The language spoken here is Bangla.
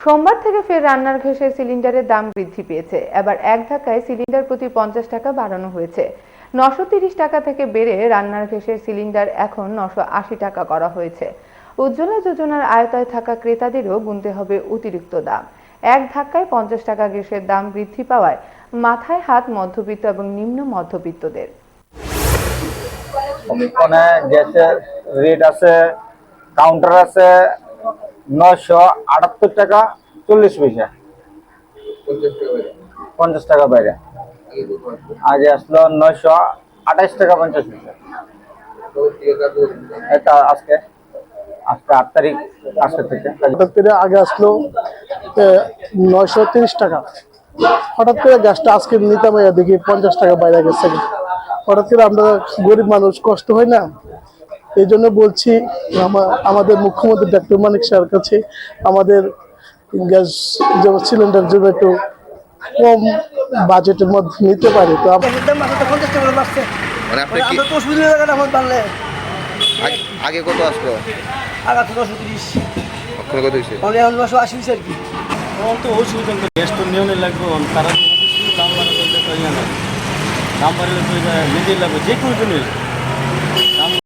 সোমবার থেকে ফের রান্নার গ্যাসের সিলিন্ডারের দাম বৃদ্ধি পেয়েছে। এবার এক ধাক্কায় সিলিন্ডার প্রতি 50 টাকা বাড়ানো হয়েছে। 930 টাকা থেকে বেড়ে রান্নার গ্যাসের সিলিন্ডার এখন 980 টাকা করা হয়েছে। উজ্জ্বলা যোজনার আওতায় থাকা ক্রেতাদেরও গুনতে হবে অতিরিক্ত দাম। এক ধাক্কায় 50 টাকা গ্যাসের দাম বৃদ্ধি পাওয়ায় মাথায় হাত মধ্যবিত্ত এবং নিম্ন মধ্যবিত্তদের। গ্যাসের রেট আছে, কাউন্টার আছে 978 টাকা 40 পয়সা, 50 টাকা বাইরে। আগে আসলো 928 টাকা 50 পয়সা। এটা আজকে 8 তারিখ, আজকে থেকে আগে আসলো 930 টাকা। হঠাৎ করে গ্যাসটা আজকে নিতাম, দেখি 50 টাকা বাইরে গেছে। হঠাৎ করে আমরা গরিব মানুষ, কষ্ট হয় না, এই জন্য বলছি আমাদের মুখ্যমন্ত্রী ডক্টর মানিক স্যারের কাছে আমাদের গ্যাস সিলিন্ডার জন্য একটু কম বাজেটের মধ্যে নিতে পারি। তো আগে কত আসলো? আগে তো 930, এখন কত হয়েছে? 980 আর কি। তো অসুবিধা গ্যাস তো নিয়মে লাগবে, তারা দাম বাড়া করলে তো ইয়া না, দাম বাড়লে তো নিজের লাগবে যে কোনো জিনিস।